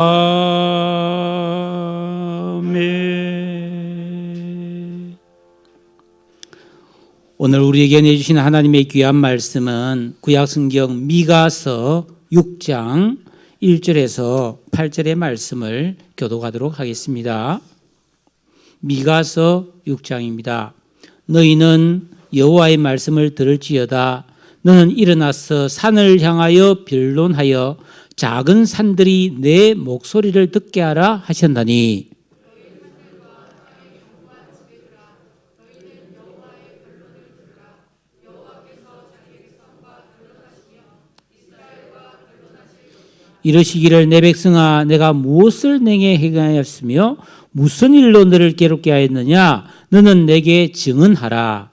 아멘. 오늘 우리에게 내주신 하나님의 귀한 말씀은 구약성경 미가서 6장 1절에서 8절의 말씀을 교독하도록 하겠습니다. 미가서 6장입니다. 너희는 여호와의 말씀을 들을지어다. 너는 일어나서 산을 향하여 변론하여 작은 산들이 내 목소리를 듣게 하라 하셨나니 이르시기를 내 백성아 내가 무엇을 내게 행하였으며 무슨 일로 너를 괴롭게 하였느냐 너는 내게 증언하라.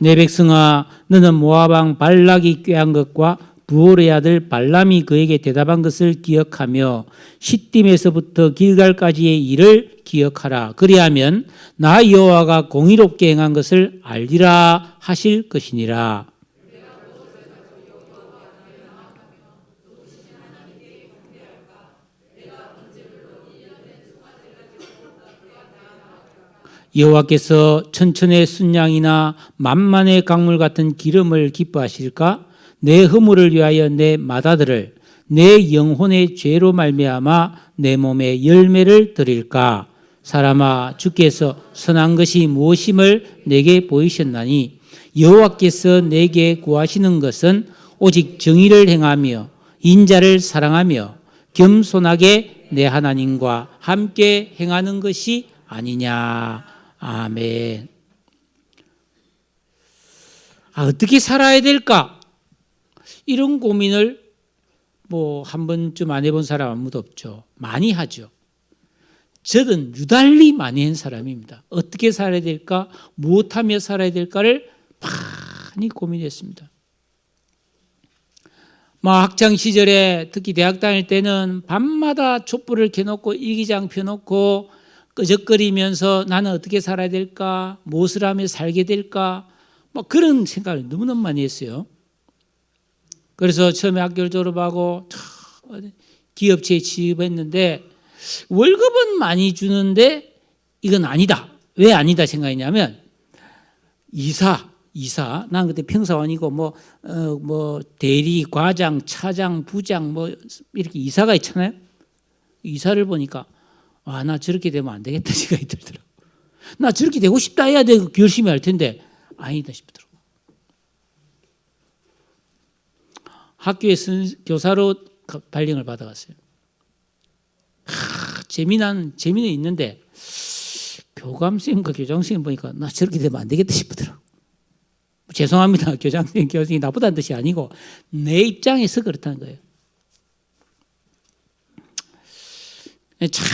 내 백성아 너는 모압 왕 발락이 꾀한 것과 부올의 아들 발람이 그에게 대답한 것을 기억하며 시딤에서부터 길갈까지의 일을 기억하라. 그리하면 나 여호와가 공의롭게 행한 것을 알리라 하실 것이니라. 여호와께서 천천의 순양이나 만만의 강물 같은 기름을 기뻐하실까? 내 허물을 위하여 내 맏아들을 내 영혼의 죄로 말미암아 내 몸에 열매를 드릴까? 사람아 주께서 선한 것이 무엇임을 내게 보이셨나니 여호와께서 내게 구하시는 것은 오직 정의를 행하며 인자를 사랑하며 겸손하게 내 하나님과 함께 행하는 것이 아니냐. 아멘. 어떻게 살아야 될까? 이런 고민을 한 번쯤 안 해본 사람 아무도 없죠. 많이 하죠. 저는 유달리 많이 한 사람입니다. 어떻게 살아야 될까? 무엇하며 살아야 될까를 많이 고민했습니다. 학창 시절에 특히 대학 다닐 때는 밤마다 촛불을 켜놓고 일기장 펴놓고 끄적거리면서 나는 어떻게 살아야 될까? 무엇을 하며 살게 될까? 그런 생각을 너무너무 많이 했어요. 그래서 처음에 학교를 졸업하고 기업체에 취업했는데 월급은 많이 주는데 이건 아니다. 왜 아니다 생각했냐면 이사. 난 그때 평사원이고 대리, 과장, 차장, 부장 이렇게 이사가 있잖아요. 이사를 보니까 나 저렇게 되면 안 되겠다 생각이 들더라고. 나 저렇게 되고 싶다 해야 되고 열심히 할 텐데 아니다 싶더라고. 학교에 교사로 발령을 받아갔어요. 재미는 있는데 교감선생님과 교장선생님 보니까 나 저렇게 되면 안 되겠다 싶더라고. 죄송합니다. 교장선생님, 교수님이 나쁘다는 뜻이 아니고 내 입장에서 그렇다는 거예요. 참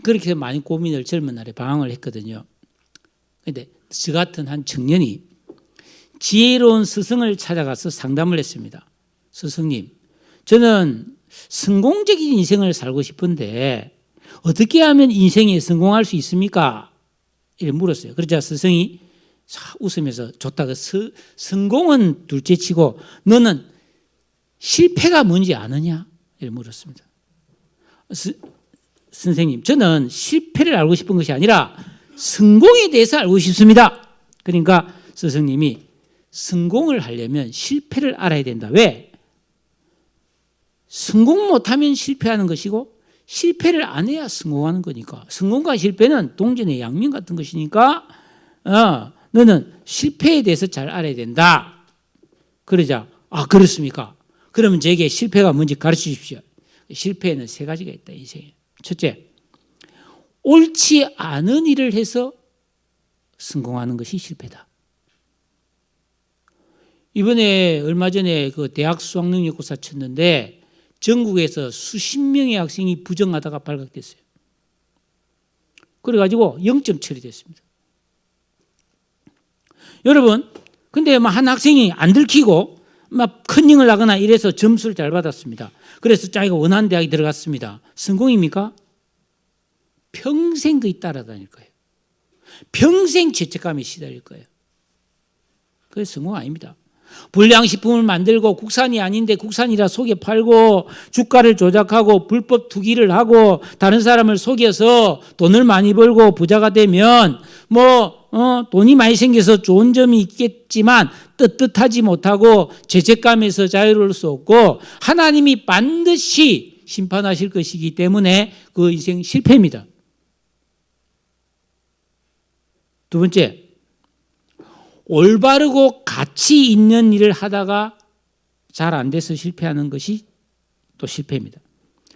그렇게 많이 고민을 젊은 날에 방황을 했거든요. 그런데 저 같은 한 청년이 지혜로운 스승을 찾아가서 상담을 했습니다. 스승님, 저는 성공적인 인생을 살고 싶은데 어떻게 하면 인생에 성공할 수 있습니까? 이렇게 물었어요. 그러자 스승이 웃으면서 좋다. 성공은 둘째치고 너는 실패가 뭔지 아느냐? 이렇게 물었습니다. 선생님, 저는 실패를 알고 싶은 것이 아니라 성공에 대해서 알고 싶습니다. 그러니까 스승님이 성공을 하려면 실패를 알아야 된다. 왜? 성공 못하면 실패하는 것이고 실패를 안 해야 성공하는 거니까. 성공과 실패는 동전의 양면 같은 것이니까 너는 실패에 대해서 잘 알아야 된다. 그러자 그렇습니까? 그러면 제게 실패가 뭔지 가르쳐 주십시오. 실패에는 3가지가 있다. 인생에. 첫째, 옳지 않은 일을 해서 성공하는 것이 실패다. 이번에 얼마 전에 그 대학 수학능력고사 쳤는데 전국에서 수십 명의 학생이 부정하다가 발각됐어요. 그래가지고 0점 처리됐습니다. 여러분, 근데 한 학생이 안 들키고 컨닝을 하거나 이래서 점수를 잘 받았습니다. 그래서 자기가 원하는 대학에 들어갔습니다. 성공입니까? 평생 그에 따라다닐 거예요. 평생 죄책감에 시달릴 거예요. 그게 성공 아닙니다. 불량식품을 만들고 국산이 아닌데 국산이라 속여 팔고 주가를 조작하고 불법 투기를 하고 다른 사람을 속여서 돈을 많이 벌고 부자가 되면 돈이 많이 생겨서 좋은 점이 있겠지만 떳떳하지 못하고 죄책감에서 자유로울 수 없고 하나님이 반드시 심판하실 것이기 때문에 그 인생 실패입니다. 두 번째, 올바르고 가치 있는 일을 하다가 잘 안 돼서 실패하는 것이 또 실패입니다.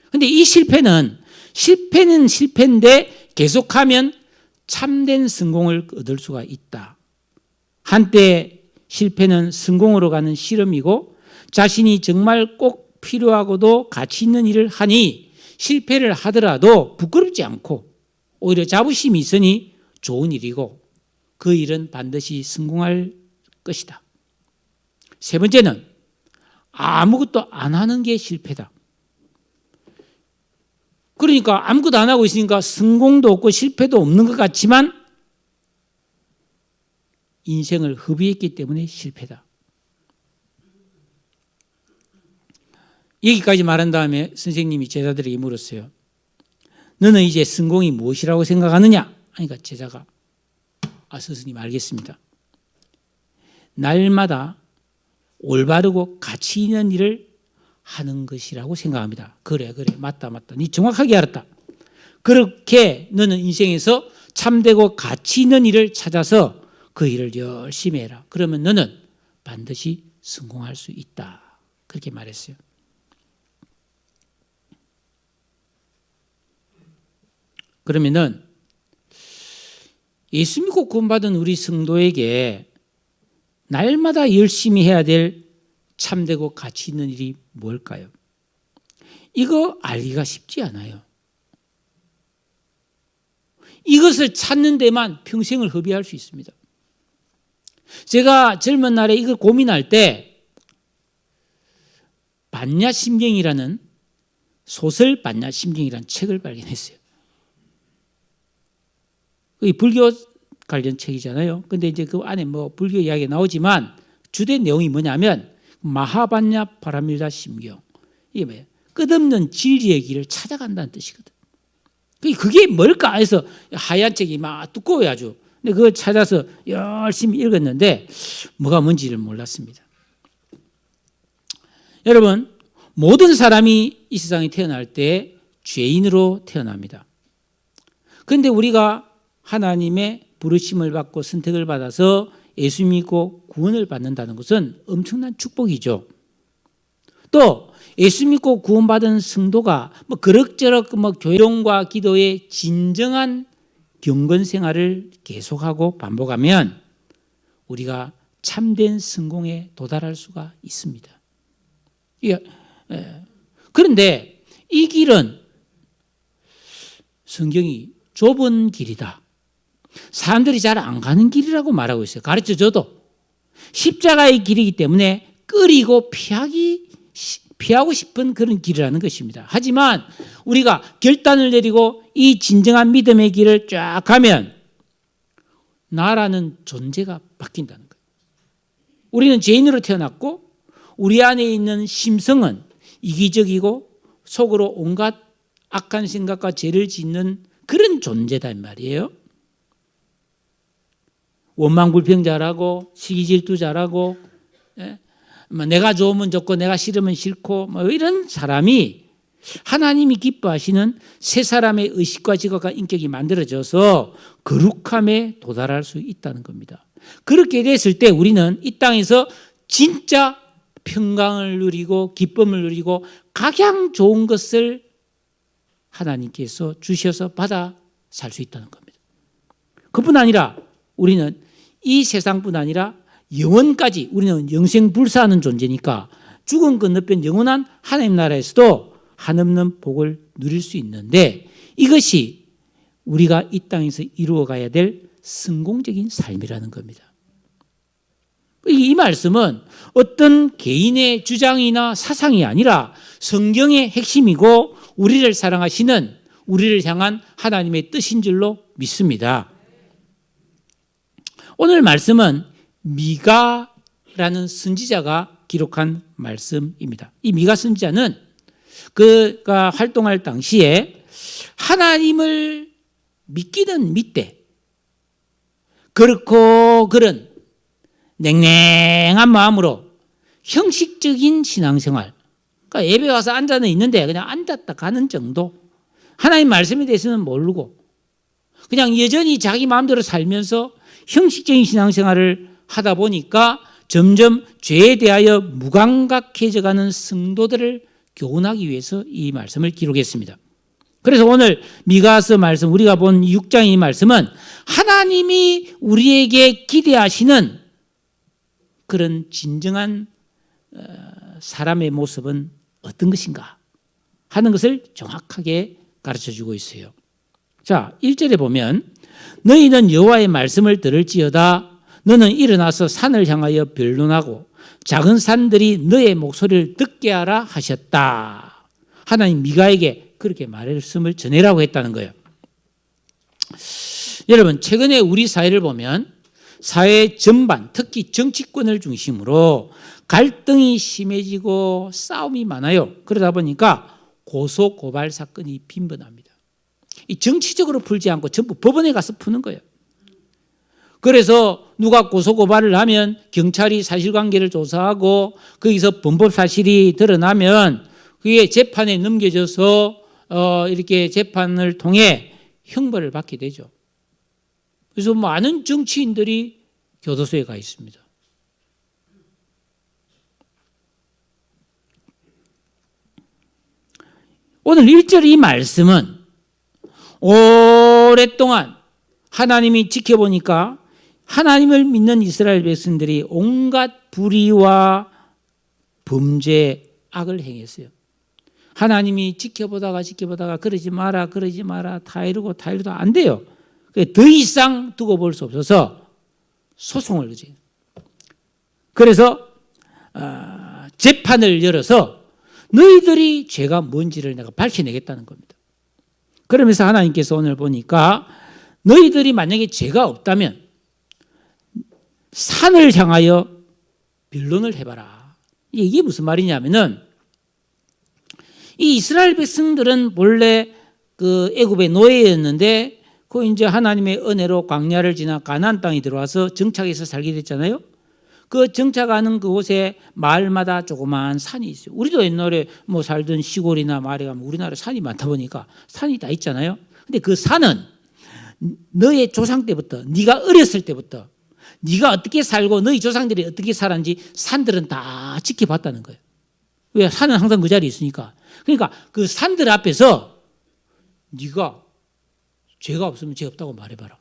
그런데 이 실패는 실패인데 계속하면 참된 성공을 얻을 수가 있다. 한때 실패는 성공으로 가는 실험이고 자신이 정말 꼭 필요하고도 가치 있는 일을 하니 실패를 하더라도 부끄럽지 않고 오히려 자부심이 있으니 좋은 일이고 그 일은 반드시 성공할 것이다. 세 번째는 아무것도 안 하는 게 실패다. 그러니까 아무것도 안 하고 있으니까 성공도 없고 실패도 없는 것 같지만 인생을 허비했기 때문에 실패다. 여기까지 말한 다음에 선생님이 제자들에게 물었어요. 너는 이제 성공이 무엇이라고 생각하느냐? 그러니까 제자가 스승님 알겠습니다. 날마다 올바르고 가치 있는 일을 하는 것이라고 생각합니다. 그래 맞다 네 정확하게 알았다. 그렇게 너는 인생에서 참되고 가치 있는 일을 찾아서 그 일을 열심히 해라. 그러면 너는 반드시 성공할 수 있다. 그렇게 말했어요. 그러면은 예수 믿고 구원받은 우리 성도에게 날마다 열심히 해야 될 참되고 가치 있는 일이 뭘까요? 이거 알기가 쉽지 않아요. 이것을 찾는 데만 평생을 허비할 수 있습니다. 제가 젊은 날에 이걸 고민할 때 반야심경이라는 소설 반야심경이라는 책을 발견했어요. 불교 관련 책이잖아요. 근데 이제 그 안에 불교 이야기가 나오지만 주된 내용이 뭐냐면 마하반야 파라밀다 심경. 이게 뭐예요? 끝없는 진리의 길을 찾아간다는 뜻이거든. 그게 뭘까 해서 하얀 책이 막 두꺼워요 아주. 근데 그걸 찾아서 열심히 읽었는데 뭐가 뭔지를 몰랐습니다. 여러분, 모든 사람이 이 세상에 태어날 때 죄인으로 태어납니다. 그런데 우리가 하나님의 부르심을 받고 선택을 받아서 예수 믿고 구원을 받는다는 것은 엄청난 축복이죠. 또 예수 믿고 구원받은 성도가 그럭저럭 교회론과 기도의 진정한 경건 생활을 계속하고 반복하면 우리가 참된 성공에 도달할 수가 있습니다. 그런데 이 길은 성경이 좁은 길이다. 사람들이 잘 안 가는 길이라고 말하고 있어요. 가르쳐줘도 십자가의 길이기 때문에 꺼리고 피하고 싶은 그런 길이라는 것입니다. 하지만 우리가 결단을 내리고 이 진정한 믿음의 길을 쫙 가면 나라는 존재가 바뀐다는 거예요. 우리는 죄인으로 태어났고 우리 안에 있는 심성은 이기적이고 속으로 온갖 악한 생각과 죄를 짓는 그런 존재다 말이에요. 원망불평 잘하고 시기질투 잘하고 내가 좋으면 좋고 내가 싫으면 싫고 이런 사람이 하나님이 기뻐하시는 새 사람의 의식과 지각과 인격이 만들어져서 거룩함에 도달할 수 있다는 겁니다. 그렇게 됐을 때 우리는 이 땅에서 진짜 평강을 누리고 기쁨을 누리고 가장 좋은 것을 하나님께서 주셔서 받아 살 수 있다는 겁니다. 그뿐 아니라 우리는 이 세상뿐 아니라 영원까지 우리는 영생불사하는 존재니까 죽은 건너편 영원한 하나님 나라에서도 한없는 복을 누릴 수 있는데 이것이 우리가 이 땅에서 이루어가야 될 성공적인 삶이라는 겁니다. 이 말씀은 어떤 개인의 주장이나 사상이 아니라 성경의 핵심이고 우리를 사랑하시는 우리를 향한 하나님의 뜻인 줄로 믿습니다. 오늘 말씀은 미가라는 선지자가 기록한 말씀입니다. 이 미가 선지자는 그가 활동할 당시에 하나님을 믿기는 믿되 그렇고 그런 냉랭한 마음으로 형식적인 신앙생활, 그러니까 예배 와서 앉아는 있는데 그냥 앉았다 가는 정도, 하나님 말씀에 대해서는 모르고 그냥 여전히 자기 마음대로 살면서 형식적인 신앙생활을 하다 보니까 점점 죄에 대하여 무감각해져가는 성도들을 교훈하기 위해서 이 말씀을 기록했습니다. 그래서 오늘 미가서 말씀, 우리가 본 6장 이 말씀은 하나님이 우리에게 기대하시는 그런 진정한 사람의 모습은 어떤 것인가 하는 것을 정확하게 가르쳐주고 있어요. 자, 1절에 보면 너희는 여호와의 말씀을 들을지어다 너는 일어나서 산을 향하여 변론하고 작은 산들이 너의 목소리를 듣게 하라 하셨다. 하나님 미가에게 그렇게 말씀을 전해라고 했다는 거예요. 여러분, 최근에 우리 사회를 보면 사회 전반, 특히 정치권을 중심으로 갈등이 심해지고 싸움이 많아요. 그러다 보니까 고소 고발 사건이 빈번합니다. 이 정치적으로 풀지 않고 전부 법원에 가서 푸는 거예요. 그래서 누가 고소 고발을 하면 경찰이 사실관계를 조사하고 거기서 범법 사실이 드러나면 그게 재판에 넘겨져서 이렇게 재판을 통해 형벌을 받게 되죠. 그래서 많은 정치인들이 교도소에 가 있습니다. 오늘 1절 이 말씀은 오랫동안 하나님이 지켜보니까 하나님을 믿는 이스라엘 백성들이 온갖 불의와 범죄, 악을 행했어요. 하나님이 지켜보다가 그러지 마라 다 이러고 안 돼요. 더 이상 두고 볼 수 없어서 소송을 거죠. 그래서 재판을 열어서 너희들이 죄가 뭔지를 내가 밝혀내겠다는 겁니다. 그러면서 하나님께서 오늘 보니까 너희들이 만약에 죄가 없다면 산을 향하여 변론을 해봐라. 이게 무슨 말이냐면은 이 이스라엘 백성들은 본래 그 애굽의 노예였는데 그 이제 하나님의 은혜로 광야를 지나 가나안 땅에 들어와서 정착해서 살게 됐잖아요. 그 정착하는 그곳에 마을마다 조그마한 산이 있어요. 우리도 옛날에 뭐 살던 시골이나 마을에 가면 우리나라 산이 많다 보니까 산이 다 있잖아요. 근데 그 산은 너의 조상 때부터, 네가 어렸을 때부터 네가 어떻게 살고 너희 조상들이 어떻게 살았는지 산들은 다 지켜봤다는 거예요. 왜? 산은 항상 그 자리에 있으니까. 그러니까 그 산들 앞에서 네가 죄가 없으면 죄 없다고 말해봐라.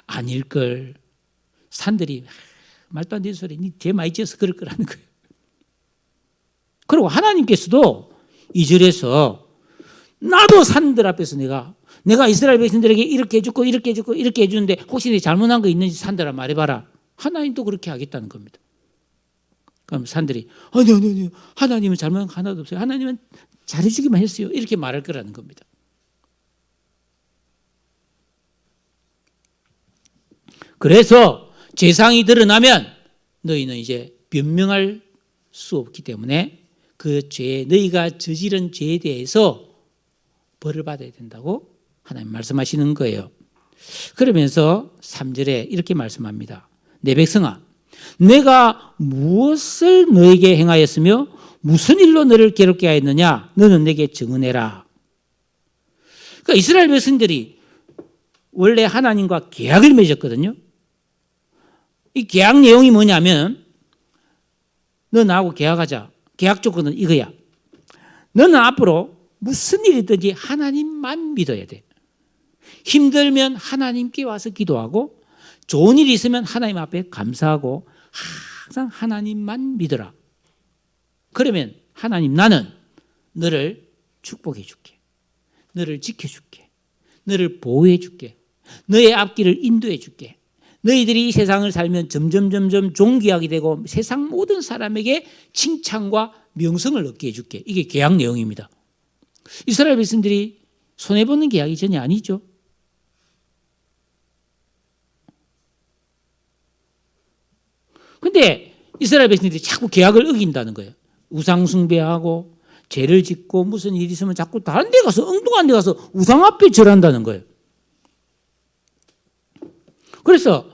아닐걸. 산들이 말도 안 되는 소리, 네 죄 많이 지어서 그럴 거라는 거예요. 그리고 하나님께서도 2절에서 나도 산들 앞에서 내가 이스라엘 백성들에게 이렇게 해주고 이렇게 해주는데 혹시 내 잘못한 거 있는지 산들아 말해봐라. 하나님도 그렇게 하겠다는 겁니다. 그럼 산들이 아니 하나님은 잘못한 거 하나도 없어요. 하나님은 잘해주기만 했어요. 이렇게 말할 거라는 겁니다. 그래서 죄상이 드러나면 너희는 이제 변명할 수 없기 때문에 그 죄, 너희가 저지른 죄에 대해서 벌을 받아야 된다고 하나님 말씀하시는 거예요. 그러면서 3절에 이렇게 말씀합니다. 내 백성아, 내가 무엇을 너에게 행하였으며 무슨 일로 너를 괴롭게 하였느냐? 너는 내게 증언해라. 그러니까 이스라엘 백성들이 원래 하나님과 계약을 맺었거든요. 이 계약 내용이 뭐냐면 너 나하고 계약하자. 계약 조건은 이거야. 너는 앞으로 무슨 일이든지 하나님만 믿어야 돼. 힘들면 하나님께 와서 기도하고 좋은 일이 있으면 하나님 앞에 감사하고 항상 하나님만 믿어라. 그러면 하나님 나는 너를 축복해 줄게. 너를 지켜줄게. 너를 보호해 줄게. 너의 앞길을 인도해 줄게. 너희들이 이 세상을 살면 점점 존귀하게 되고 세상 모든 사람에게 칭찬과 명성을 얻게 해줄게. 이게 계약 내용입니다. 이스라엘 백성들이 손해보는 계약이 전혀 아니죠. 근데 이스라엘 백성들이 자꾸 계약을 어긴다는 거예요. 우상 숭배하고 죄를 짓고 무슨 일이 있으면 자꾸 다른 데 가서 엉뚱한 데 가서 우상 앞에 절한다는 거예요. 그래서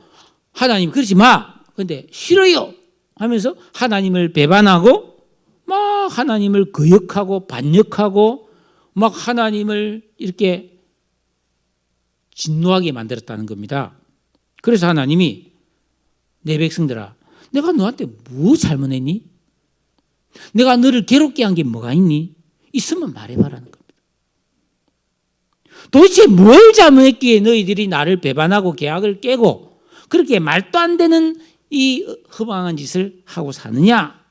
하나님 그러지 마. 근데 싫어요 하면서 하나님을 배반하고 막 하나님을 거역하고 반역하고 막 하나님을 이렇게 진노하게 만들었다는 겁니다. 그래서 하나님이 내 백성들아, 내가 너한테 뭐 잘못했니? 내가 너를 괴롭게 한 게 뭐가 있니? 있으면 말해봐라는 겁니다. 도대체 뭘 잘못했기에 너희들이 나를 배반하고 계약을 깨고 그렇게 말도 안 되는 이 허망한 짓을 하고 사느냐?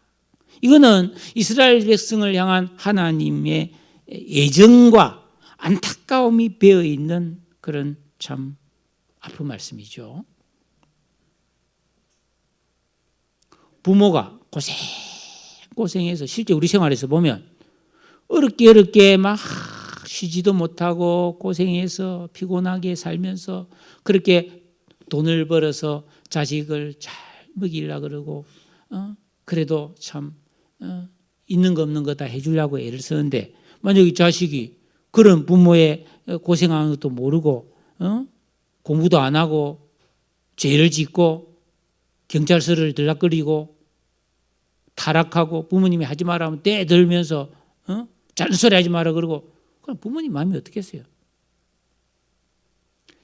이거는 이스라엘 백성을 향한 하나님의 애정과 안타까움이 배어 있는 그런 참 아픈 말씀이죠. 부모가 고생해서 실제 우리 생활에서 보면 어렵게 막 쉬지도 못하고 고생해서 피곤하게 살면서 그렇게 돈을 벌어서 자식을 잘 먹이려고 그러고 그래도 참 있는 거 없는 거 다 해주려고 애를 쓰는데 만약 이 자식이 그런 부모의 고생하는 것도 모르고 공부도 안 하고 죄를 짓고 경찰서를 들락거리고 타락하고 부모님이 하지 마라 하면 떼들면서 잔소리 하지 마라 그러고 그럼 부모님 마음이 어떻겠어요?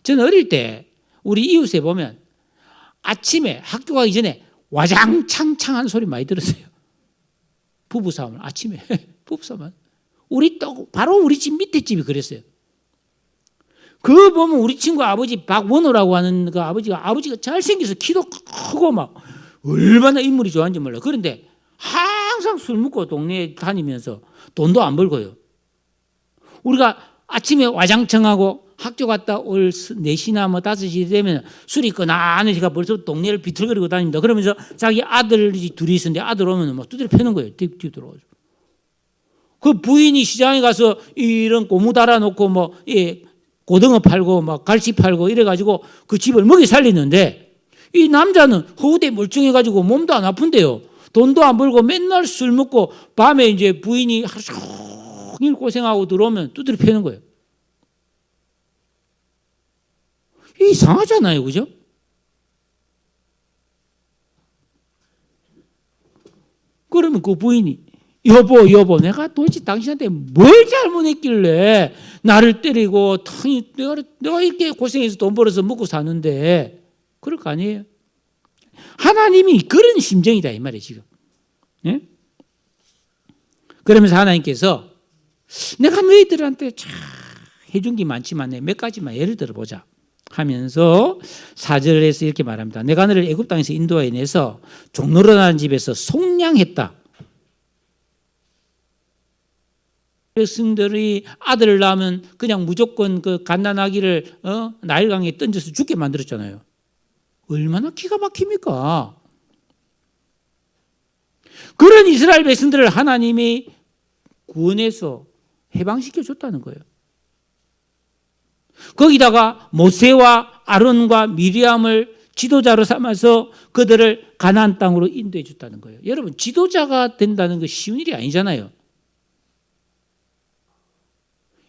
저는 어릴 때 우리 이웃에 보면 아침에 학교 가기 전에 와장창창한 소리 많이 들었어요. 부부싸움을 아침에 부부싸움을 바로 우리 집 밑에 집이 그랬어요. 그거 보면 우리 친구 아버지 박원호라고 하는 그 아버지가 잘생겨서 키도 크고 막 얼마나 인물이 좋아하는지 몰라. 그런데 항상 술 먹고 동네에 다니면서 돈도 안 벌고요. 우리가 아침에 와장창하고 학교 갔다 올 4시나 뭐 5시 되면 술이 꺼나는 시가 벌써 동네를 비틀거리고 다닙니다. 그러면서 자기 아들이 둘이 있었는데 아들 오면 막 두드려 패는 거예요. 뒤돌아가지고. 그 부인이 시장에 가서 이런 고무 달아놓고 뭐 고등어 팔고 막 갈치 팔고 이래가지고 그 집을 먹이 살리는데 이 남자는 허우대 멀쩡해가지고 몸도 안 아픈데요. 돈도 안 벌고 맨날 술 먹고 밤에 이제 부인이 하루 종일 고생하고 들어오면 두드려 패는 거예요. 이상하잖아요. 그죠? 그러면 그 부인이 여보 내가 도대체 당신한테 뭘 잘못했길래 나를 때리고 내가 이렇게 고생해서 돈 벌어서 먹고 사는데 그럴 거 아니에요. 하나님이 그런 심정이다 이 말이에요 지금. 예? 그러면서 하나님께서 내가 너희들한테 참 해준 게 많지만 몇 가지만 예를 들어보자 하면서 4절에서 이렇게 말합니다. 내가 너를 애굽 땅에서 인도하여 내서 종노릇하는 집에서 속량했다. 백성들이 아들을 낳으면 그냥 무조건 그 갓난아기를 나일강에 던져서 죽게 만들었잖아요. 얼마나 기가 막힙니까? 그런 이스라엘 백성들을 하나님이 구원해서 해방시켜 줬다는 거예요. 거기다가 모세와 아론과 미리암을 지도자로 삼아서 그들을 가나안 땅으로 인도해 줬다는 거예요. 여러분 지도자가 된다는 거 쉬운 일이 아니잖아요.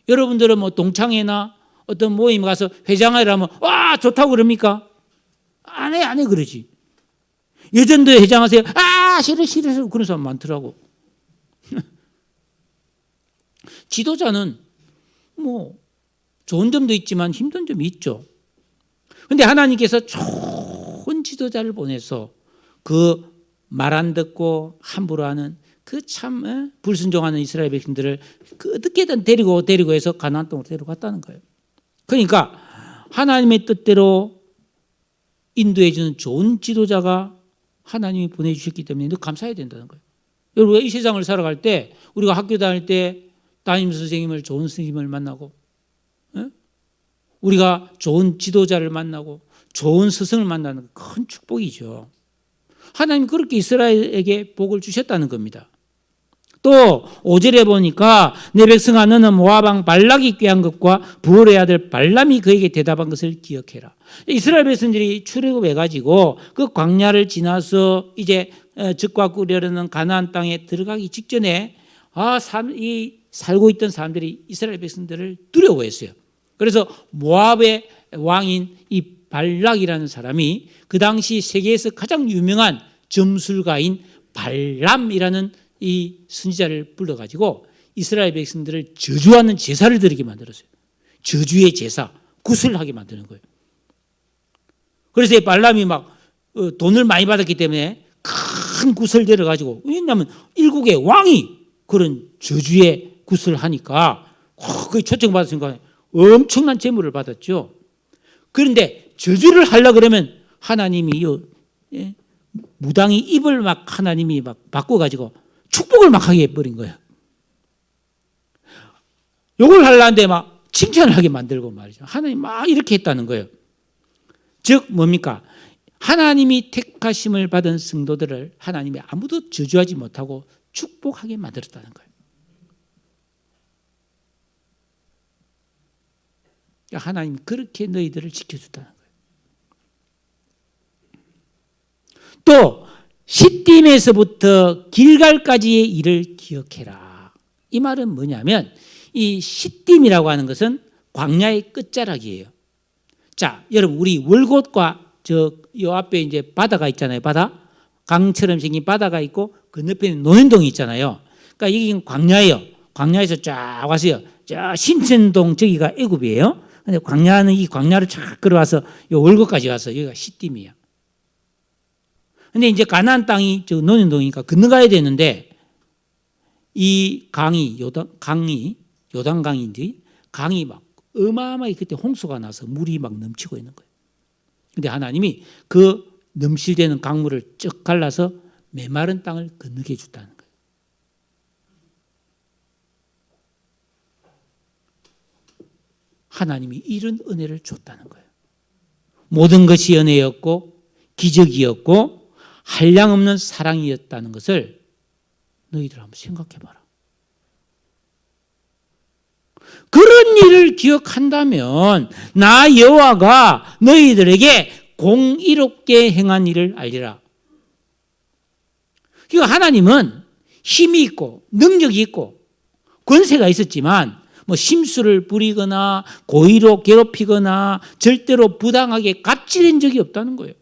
여러분들은 뭐 동창회나 어떤 모임 가서 회장하라면 와 좋다고 그럽니까? 안 해 그러지. 예전도에 회장하세요. 싫어 그런 사람 많더라고. 지도자는 뭐 좋은 점도 있지만 힘든 점이 있죠. 그런데 하나님께서 좋은 지도자를 보내서 그 말 안 듣고 함부로 하는 그 참 불순종하는 이스라엘 백성들을 그 어떻게든 데리고 해서 가나안 땅으로 데려갔다는 거예요. 그러니까 하나님의 뜻대로 인도해 주는 좋은 지도자가 하나님이 보내주셨기 때문에 너 감사해야 된다는 거예요. 여러분 이 세상을 살아갈 때 우리가 학교 다닐 때 담임 선생님을 좋은 스님을 만나고 우리가 좋은 지도자를 만나고 좋은 스승을 만나는 큰 축복이죠. 하나님 그렇게 이스라엘에게 복을 주셨다는 겁니다. 또 5절에 보니까 내 백성아 너는 모압 왕 발락이 꾀한 것과 부올의 아들 발람이 그에게 대답한 것을 기억해라. 이스라엘 백성들이 출애굽해가지고 그 광야를 지나서 이제 적과 꾸려는 가나안 땅에 들어가기 직전에 이 살고 있던 사람들이 이스라엘 백성들을 두려워했어요. 그래서 모압의 왕인 이 발락이라는 사람이 그 당시 세계에서 가장 유명한 점술가인 발람이라는 이 선지자를 불러가지고 이스라엘 백성들을 저주하는 제사를 드리게 만들었어요. 저주의 제사, 구슬하게 만드는 거예요. 그래서 이 발람이 막 돈을 많이 받았기 때문에 큰 구슬 들여가지고, 왜냐하면 일국의 왕이 그런 저주의 구슬을 하니까 그 초청받았으니까 엄청난 재물을 받았죠. 그런데 저주를 하려고 그러면 하나님이 무당이 입을 막 하나님이 막 바꿔가지고 축복을 막 하게 해버린 거예요. 욕을 하려는데 막 칭찬을 하게 만들고 말이죠. 하나님 막 이렇게 했다는 거예요. 즉 뭡니까? 하나님이 택하심을 받은 성도들을 하나님이 아무도 저주하지 못하고 축복하게 만들었다는 거예요. 하나님이 그렇게 너희들을 지켜줬다는 거예요. 또 시딤에서부터 길갈까지의 일을 기억해라. 이 말은 뭐냐면 이 시딤이라고 하는 것은 광야의 끝자락이에요. 자, 여러분 우리 월곶과 요 앞에 이제 바다가 있잖아요. 바다. 강처럼 생긴 바다가 있고 그 옆에는 논현동이 있잖아요. 그러니까 이게 광야예요. 광야에서 쫙 와서요. 저 신천동 저기가 애굽이에요. 근데 광야는 이 광야를 쫙 걸어와서 요 월곶까지 와서 여기가 시딤이에요. 근데 이제 가나안 땅이 저 논현동이니까 건너가야 되는데 이 강이 요단강인지 강이 막 어마어마하게 그때 홍수가 나서 물이 막 넘치고 있는 거예요. 근데 하나님이 그 넘실대는 강물을 쭉 갈라서 메마른 땅을 건너게 해줬다는 거예요. 하나님이 이런 은혜를 줬다는 거예요. 모든 것이 은혜였고 기적이었고 한량없는 사랑이었다는 것을 너희들 한번 생각해 봐라. 그런 일을 기억한다면 나 여호와가 너희들에게 공의롭게 행한 일을 알리라. 그러니까 하나님은 힘이 있고 능력이 있고 권세가 있었지만 뭐 심술을 부리거나 고의로 괴롭히거나 절대로 부당하게 갑질한 적이 없다는 거예요.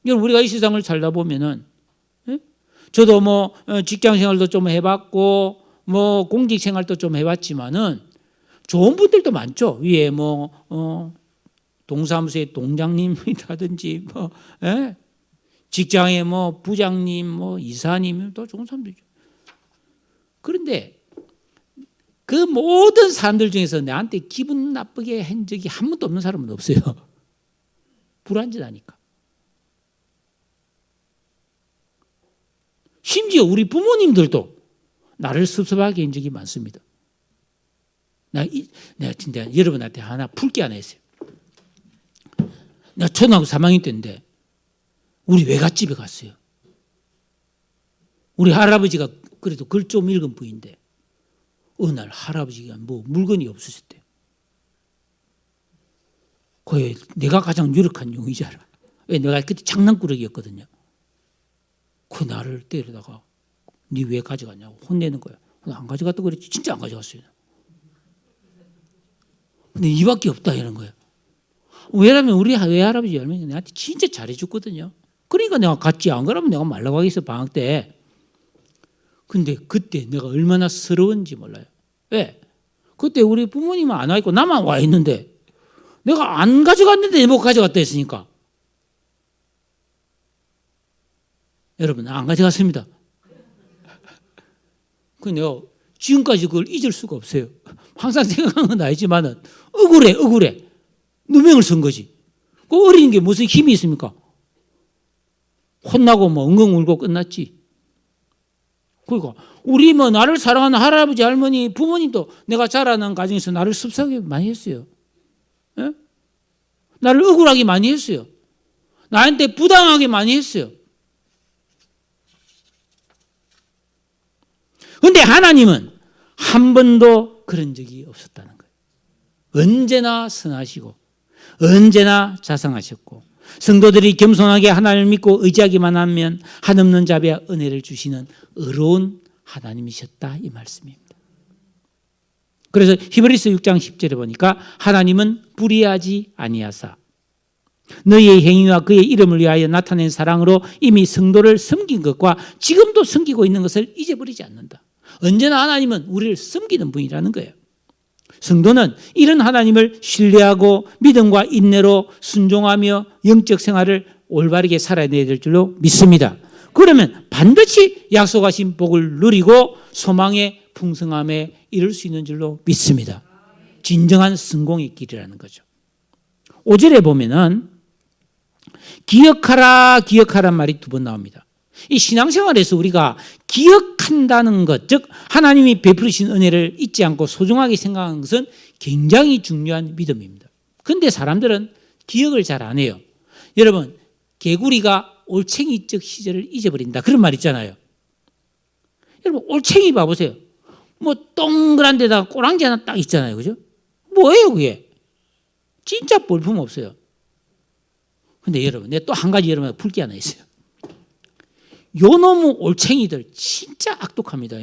여러분 우리가 이 세상을 살다 보면은 저도 뭐 직장 생활도 좀 해봤고 뭐 공직 생활도 좀 해봤지만은 좋은 분들도 많죠. 위에 뭐 동사무소의 동장님이라든지 뭐 직장에 뭐 부장님 뭐 이사님 또 좋은 사람들이죠. 그런데 그 모든 사람들 중에서 나한테 기분 나쁘게 한 적이 한 번도 없는 사람은 없어요. 불안전하니까. 심지어 우리 부모님들도 나를 섭섭하게 한 적이 많습니다. 내가 진짜 여러분한테 하나 풀 게 하나 있어요. 내가 초등학교 3학년 때인데 우리 외갓집에 갔어요. 우리 할아버지가 그래도 글 좀 읽은 분인데 어느 날 할아버지가 뭐 물건이 없으셨대요. 거의 내가 가장 유력한 용의자라. 왜 내가 그때 장난꾸러기였거든요. 그 나를 때리다가 네 왜 가져갔냐고 혼내는 거야. 안 가져갔다고 그랬지. 진짜 안 가져갔어요. 근데 이밖에 없다 이런 거예요. 왜냐면 우리 외할아버지 할머니가 내한테 진짜 잘해줬거든요. 그러니까 내가 갔지. 안 그러면 내가 말라고 하겠어 방학 때. 근데 그때 내가 얼마나 서러운지 몰라요. 왜? 그때 우리 부모님은 안 와 있고 나만 와 있는데 내가 안 가져갔는데 못 가져갔다 했으니까. 여러분 안 가져갔습니다. 그 내가 지금까지 그걸 잊을 수가 없어요. 항상 생각하는 건 아니지만은 억울해. 누명을 쓴 거지. 그 어린 게 무슨 힘이 있습니까? 혼나고 뭐 엉엉 울고 끝났지. 그러니까 우리 뭐 나를 사랑하는 할아버지 할머니 부모님도 내가 자라는 가정에서 나를 섭섭하게 많이 했어요. 예? 나를 억울하게 많이 했어요. 나한테 부당하게 많이 했어요. 그런데 하나님은 한 번도 그런 적이 없었다는 거예요. 언제나 선하시고 언제나 자상하셨고 성도들이 겸손하게 하나님을 믿고 의지하기만 하면 한없는 자비와 은혜를 주시는 의로운 하나님이셨다 이 말씀입니다. 그래서 히브리서 6장 10절에 보니까 하나님은 불의하지 아니하사 너희의 행위와 그의 이름을 위하여 나타낸 사랑으로 이미 성도를 섬긴 것과 지금도 섬기고 있는 것을 잊어버리지 않는다. 언제나 하나님은 우리를 섬기는 분이라는 거예요. 성도는 이런 하나님을 신뢰하고 믿음과 인내로 순종하며 영적 생활을 올바르게 살아야 될 줄로 믿습니다. 그러면 반드시 약속하신 복을 누리고 소망의 풍성함에 이룰 수 있는 줄로 믿습니다. 진정한 성공의 길이라는 거죠. 5절에 보면은 기억하라 기억하란 말이 두 번 나옵니다. 이 신앙생활에서 우리가 기억한다는 것, 즉 하나님이 베푸신 은혜를 잊지 않고 소중하게 생각하는 것은 굉장히 중요한 믿음입니다. 그런데 사람들은 기억을 잘 안 해요. 여러분, 개구리가 올챙이적 시절을 잊어버린다 그런 말 있잖아요. 여러분, 올챙이 봐보세요. 뭐 동그란 데다가 꼬랑지 하나 딱 있잖아요. 그죠? 뭐예요 그게? 진짜 볼품 없어요. 근데 여러분, 내가 또 한 가지 여러분한테 풀 게 하나 있어요. 요놈의 올챙이들 진짜 악독합니다.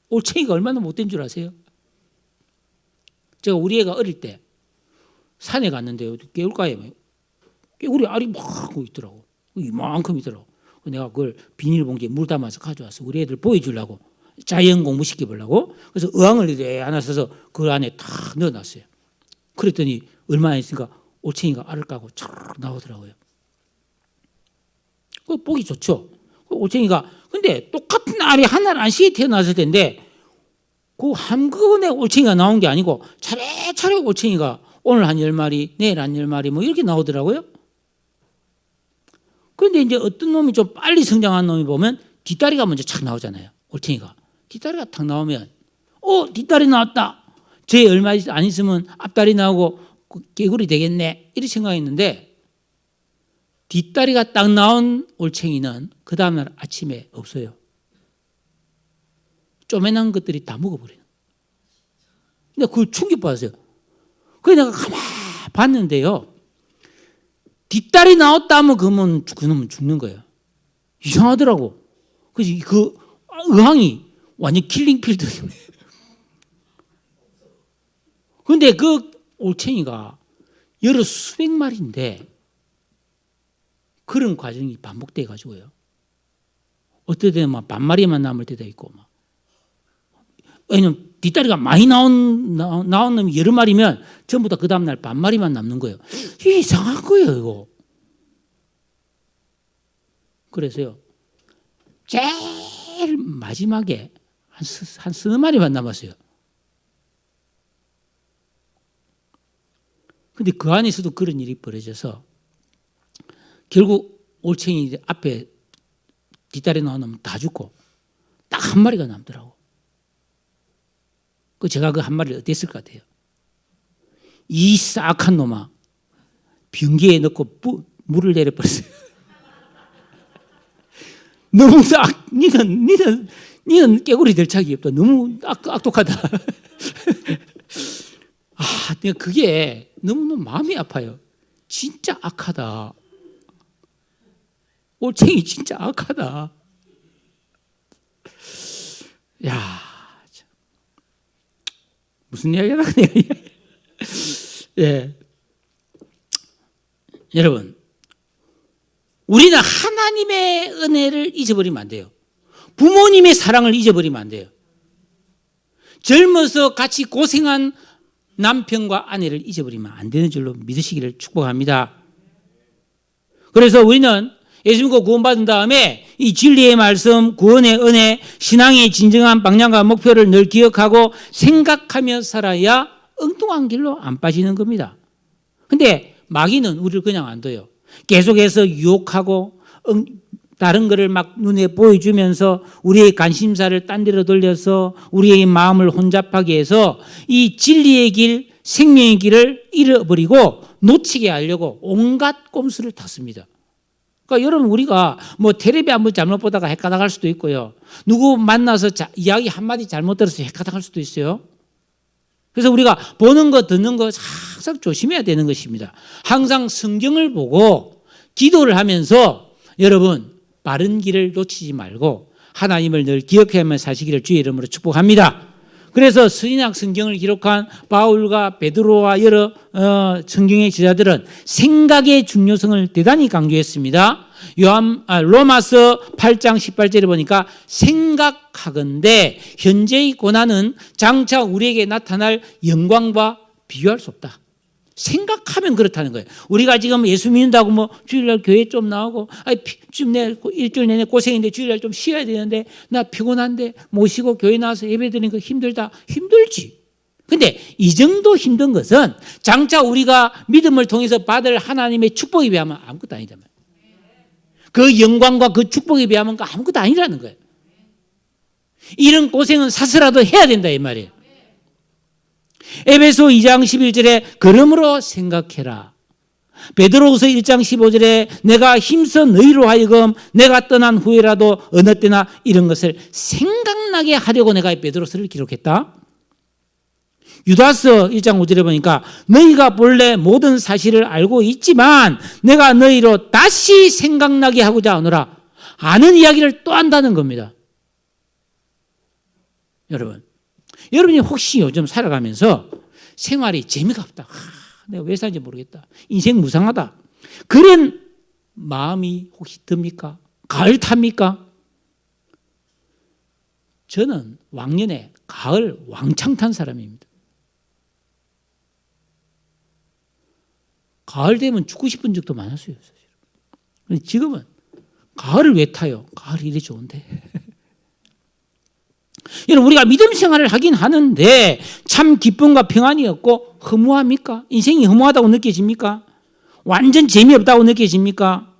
올챙이가 얼마나 못된 줄 아세요? 제가 우리 애가 어릴 때 산에 갔는데 개울가에 개구리 알이 막 하고 있더라고. 이만큼 있더라고. 내가 그걸 비닐봉지에 물 담아서 가져와서 우리 애들 보여주려고 자연 공부시켜보려고 그래서 어항을 이렇게 하나 써서 그 안에 다 넣어놨어요. 그랬더니 얼마 있으니까 올챙이가 알을 까고 촤르 나오더라고요. 그 보기 좋죠. 올챙이가 근데 똑같은 알이 하나씩 태어났을 텐데 그 한꺼번에 올챙이가 나온 게 아니고 차례차례 올챙이가 오늘 한 10마리, 내일 한 10마리 뭐 이렇게 나오더라고요. 그런데 이제 어떤 놈이 좀 빨리 성장한 놈이 보면 뒷다리가 먼저 착 나오잖아요. 올챙이가. 뒷다리가 탁 나오면 뒷다리 나왔다. 쟤 얼마 안 있으면 앞다리 나오고 개구리 되겠네. 이렇게 생각했는데 뒷다리가 딱 나온 올챙이는 그 다음날 아침에 없어요. 쪼매난 것들이 다 먹어버려요. 근데 그걸 충격받았어요. 그래서 내가 가만히 봤는데요. 뒷다리 나왔다 하면 그놈은 죽는 거예요. 이상하더라고. 그래서 그 의항이 완전 킬링필드예요. 그런데 그 올챙이가 여러 수백 마리인데 그런 과정이 반복돼 가지고요. 어떨 때는 반마리만 남을 때도 있고 막. 왜냐면 뒷다리가 많이 나온 놈이 여러 마리면 전부 다 그 다음날 반마리만 남는 거예요. 이게 이상한 거예요, 이거. 그래서요, 제일 마지막에 한 서너 마리만 남았어요. 근데 그 안에서도 그런 일이 벌어져서 결국 올챙이 앞에 뒷다리 나온 놈은 다 죽고 딱 한 마리가 남더라고. 제가 그 한 마리를 어땠을 것 같아요? 이 싹한 놈아 변기에 넣고 물을 내려버렸어요. 너무 싹, 니는 깨구리 될 착이 없다. 너무 악독하다. 내가 그게 너무너무 마음이 아파요. 진짜 악하다. 올챙이 진짜 악하다. 야, 무슨 이야기야? 예. 여러분, 우리는 하나님의 은혜를 잊어버리면 안 돼요. 부모님의 사랑을 잊어버리면 안 돼요. 젊어서 같이 고생한 남편과 아내를 잊어버리면 안 되는 줄로 믿으시기를 축복합니다. 그래서 우리는 예수 믿고 구원받은 다음에 이 진리의 말씀, 구원의 은혜, 신앙의 진정한 방향과 목표를 늘 기억하고 생각하며 살아야 엉뚱한 길로 안 빠지는 겁니다. 근데 마귀는 우리를 그냥 안 둬요. 계속해서 유혹하고 다른 것을 막 눈에 보여주면서 우리의 관심사를 딴 데로 돌려서 우리의 마음을 혼잡하게 해서 이 진리의 길, 생명의 길을 잃어버리고 놓치게 하려고 온갖 꼼수를 탔습니다. 그러니까 여러분 우리가 뭐 텔레비 한번 잘못 보다가 헷가닥할 수도 있고요. 누구 만나서 이야기 한마디 잘못 들어서 헷가닥할 수도 있어요. 그래서 우리가 보는 거 듣는 거 항상 조심해야 되는 것입니다. 항상 성경을 보고 기도를 하면서 여러분 바른 길을 놓치지 말고 하나님을 늘 기억하며 사시기를 주의 이름으로 축복합니다. 그래서 신약 성경을 기록한 바울과 베드로와 여러 성경의 저자들은 생각의 중요성을 대단히 강조했습니다. 로마서 8장 18절에 보니까 생각하건대 현재의 고난은 장차 우리에게 나타날 영광과 비교할 수 없다. 생각하면 그렇다는 거예요. 우리가 지금 예수 믿는다고 뭐 주일날 교회 좀 나오고 지금 내 일주일 내내 고생인데 주일날 좀 쉬어야 되는데 나 피곤한데 모시고 교회 나와서 예배 드리는 거 힘들다. 힘들지. 근데 이 정도 힘든 것은 장차 우리가 믿음을 통해서 받을 하나님의 축복에 비하면 아무것도 아니다. 그 영광과 그 축복에 비하면 아무것도 아니라는 거예요. 이런 고생은 사서라도 해야 된다 이 말이에요. 에베소 2장 11절에 그러므로 생각해라. 베드로후서 1장 15절에 내가 힘써 너희로 하여금 내가 떠난 후에라도 어느 때나 이런 것을 생각나게 하려고 내가 베드로서를 기록했다. 유다서 1장 5절에 보니까 너희가 본래 모든 사실을 알고 있지만 내가 너희로 다시 생각나게 하고자 하노라. 아는 이야기를 또 한다는 겁니다. 여러분이 혹시 요즘 살아가면서 생활이 재미가 없다. 내가 왜 사는지 모르겠다. 인생 무상하다. 그런 마음이 혹시 듭니까? 가을 탑니까? 저는 왕년에 가을 왕창 탄 사람입니다. 가을 되면 죽고 싶은 적도 많았어요. 사실. 지금은 가을을 왜 타요? 가을이 이래 좋은데. 여러분 우리가 믿음 생활을 하긴 하는데 참 기쁨과 평안이 없고 허무합니까? 인생이 허무하다고 느껴집니까? 완전 재미없다고 느껴집니까?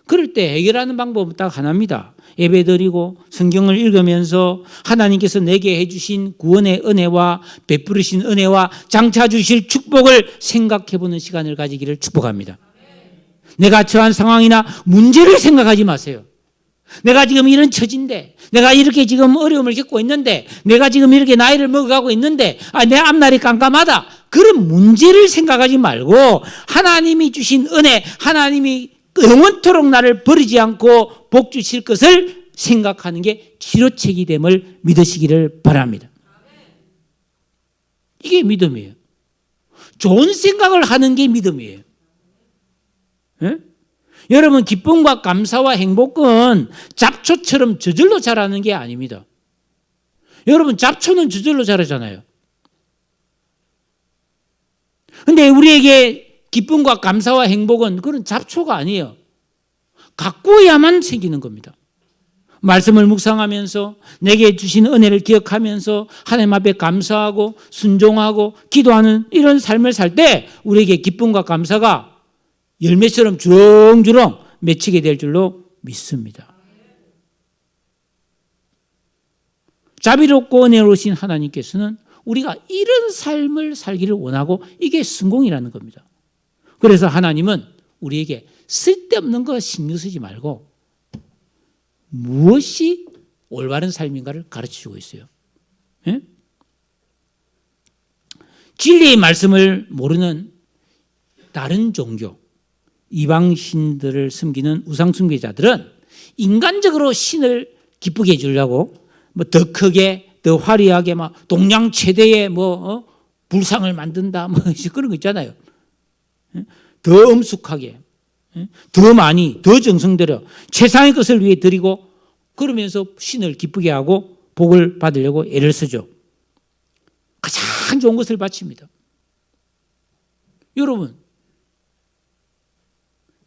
그럴 때 해결하는 방법은 딱 하나입니다. 예배드리고 성경을 읽으면서 하나님께서 내게 해주신 구원의 은혜와 베푸르신 은혜와 장차 주실 축복을 생각해보는 시간을 가지기를 축복합니다. 내가 처한 상황이나 문제를 생각하지 마세요. 내가 지금 이런 처지인데, 내가 이렇게 지금 어려움을 겪고 있는데, 내가 지금 이렇게 나이를 먹어가고 있는데, 내 앞날이 깜깜하다. 그런 문제를 생각하지 말고 하나님이 주신 은혜, 하나님이 영원토록 나를 버리지 않고 복 주실 것을 생각하는 게 치료책이 됨을 믿으시기를 바랍니다. 이게 믿음이에요. 좋은 생각을 하는 게 믿음이에요. 네? 여러분 기쁨과 감사와 행복은 잡초처럼 저절로 자라는 게 아닙니다. 여러분 잡초는 저절로 자라잖아요. 그런데 우리에게 기쁨과 감사와 행복은 그런 잡초가 아니에요. 가꾸어야만 생기는 겁니다. 말씀을 묵상하면서 내게 주신 은혜를 기억하면서 하나님 앞에 감사하고 순종하고 기도하는 이런 삶을 살 때 우리에게 기쁨과 감사가 열매처럼 주렁주렁 맺히게 될 줄로 믿습니다. 자비롭고 은혜로우신 하나님께서는 우리가 이런 삶을 살기를 원하고 이게 성공이라는 겁니다. 그래서 하나님은 우리에게 쓸데없는 거 신경 쓰지 말고 무엇이 올바른 삶인가를 가르치고 있어요. 예? 진리의 말씀을 모르는 다른 종교, 이방신들을 섬기는 우상숭배자들은 인간적으로 신을 기쁘게 해주려고 뭐 더 크게, 더 화려하게 막 동양 최대의 불상을 만든다, 뭐 그런 거 있잖아요. 더 엄숙하게, 더 많이, 더 정성 들여 최상의 것을 위해 드리고 그러면서 신을 기쁘게 하고 복을 받으려고 애를 쓰죠. 가장 좋은 것을 바칩니다. 여러분,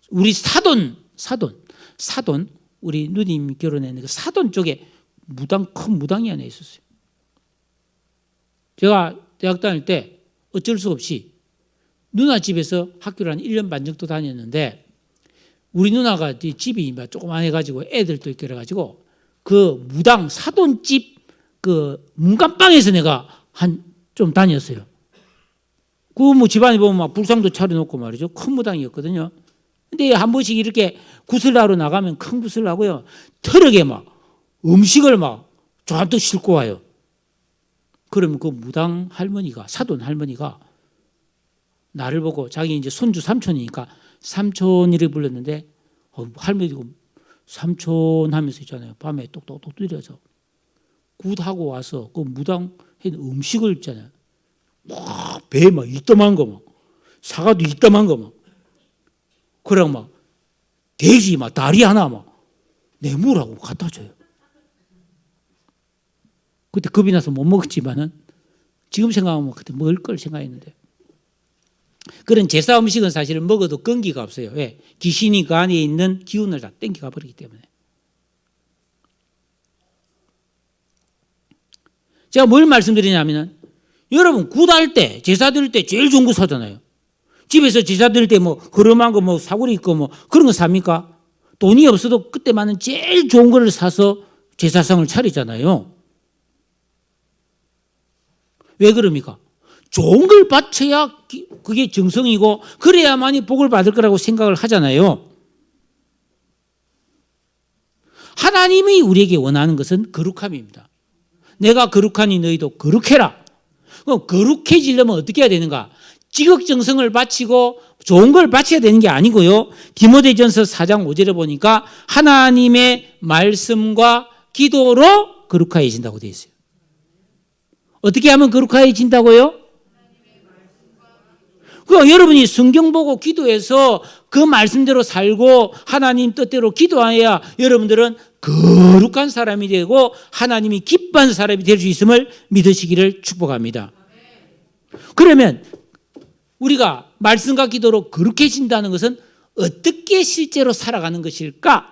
우리 사돈, 우리 누님 결혼했는 그 사돈 쪽에 큰 무당이 하나 있었어요. 제가 대학 다닐 때 어쩔 수 없이 누나 집에서 학교를 한 1년 반 정도 다녔는데 우리 누나가 집이 조그만해가지고 애들도 있고 그래가지고 그 무당 사돈집 그 문간방에서 내가 좀 다녔어요. 그 집안에 보면 막 불상도 차려놓고 말이죠. 큰 무당이었거든요. 근데 한 번씩 이렇게 구슬하러 나가면 큰 구슬하고요. 트럭에 막 음식을 막 잔뜩 싣고 와요. 그러면 그 무당 할머니가, 사돈 할머니가 나를 보고 자기 이제 손주 삼촌이니까 삼촌이를 불렀는데 할머니가 삼촌 하면서 있잖아요. 밤에 똑똑똑 들여서 굿하고 와서 그 무당 해 음식을 있잖아요. 막 배에 막 이따만 거 막 사과도 이따만 거 막 그래 막 돼지 막 다리 하나 막 내물하고 갖다 줘요. 그때 겁이 나서 못 먹었지만은 지금 생각하면 그때 먹을 걸 생각했는데 그런 제사 음식은 사실은 먹어도 건기가 없어요. 왜? 귀신이 그 안에 있는 기운을 다 땡겨가 버리기 때문에. 제가 뭘 말씀드리냐면은 여러분 굿할 때 제사 드릴 때 제일 좋은 거 사잖아요. 집에서 제사 드릴 때 뭐 흐름한 거 뭐 사구리 있고 뭐 그런 거 삽니까? 돈이 없어도 그때만은 제일 좋은 거를 사서 제사상을 차리잖아요. 왜 그럽니까? 좋은 걸 바쳐야 그게 정성이고 그래야만이 복을 받을 거라고 생각을 하잖아요. 하나님이 우리에게 원하는 것은 거룩함입니다. 내가 거룩하니 너희도 거룩해라. 그럼 거룩해지려면 어떻게 해야 되는가? 지극정성을 바치고 좋은 걸 바쳐야 되는 게 아니고요. 디모데전서 4장 5절에 보니까 하나님의 말씀과 기도로 거룩해진다고 되어 있어요. 어떻게 하면 거룩해진다고요? 그 여러분이 성경 보고 기도해서 그 말씀대로 살고 하나님 뜻대로 기도해야 여러분들은 거룩한 사람이 되고 하나님이 기뻐하는 사람이 될 수 있음을 믿으시기를 축복합니다. 그러면 우리가 말씀과 기도로 거룩해진다는 것은 어떻게 실제로 살아가는 것일까?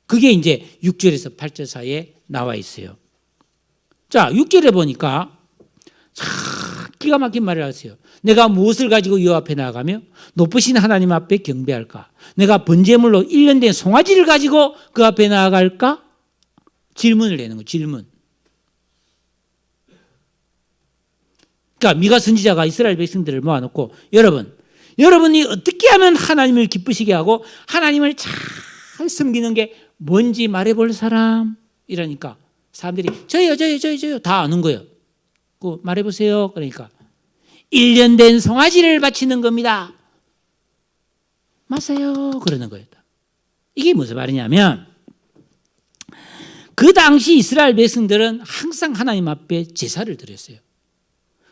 그게 이제 6절에서 8절 사이에 나와 있어요. 자, 6절에 보니까 기가 막힌 말을 하세요. 내가 무엇을 가지고 여호와 앞에 나아가며 높으신 하나님 앞에 경배할까? 내가 번제물로 1년 된 송아지를 가지고 그 앞에 나아갈까? 질문을 내는 거예요. 질문. 그러니까 미가 선지자가 이스라엘 백성들을 모아놓고 여러분이 어떻게 하면 하나님을 기쁘시게 하고 하나님을 잘 섬기는 게 뭔지 말해볼 사람? 이러니까 사람들이 저요 다 아는 거예요. 그 말해보세요. 그러니까 1년 된 송아지를 바치는 겁니다. 맞아요. 그러는 거예요. 이게 무슨 말이냐면 그 당시 이스라엘 백성들은 항상 하나님 앞에 제사를 드렸어요.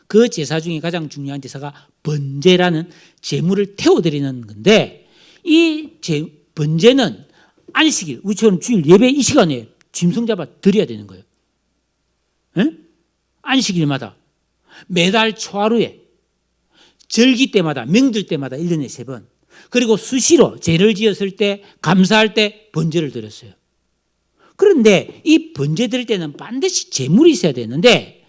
그 제사 중에 가장 중요한 제사가 번제라는 제물을 태워드리는 건데 이 번제는 안식일, 우리처럼 주일 예배 이 시간에 짐승 잡아 드려야 되는 거예요. 에? 안식일마다 매달 초하루에 절기 때마다 명절 때마다 1년에 3번 그리고 수시로 죄를 지었을 때 감사할 때 번제를 드렸어요. 그런데 이 번제 드릴 때는 반드시 제물이 있어야 되는데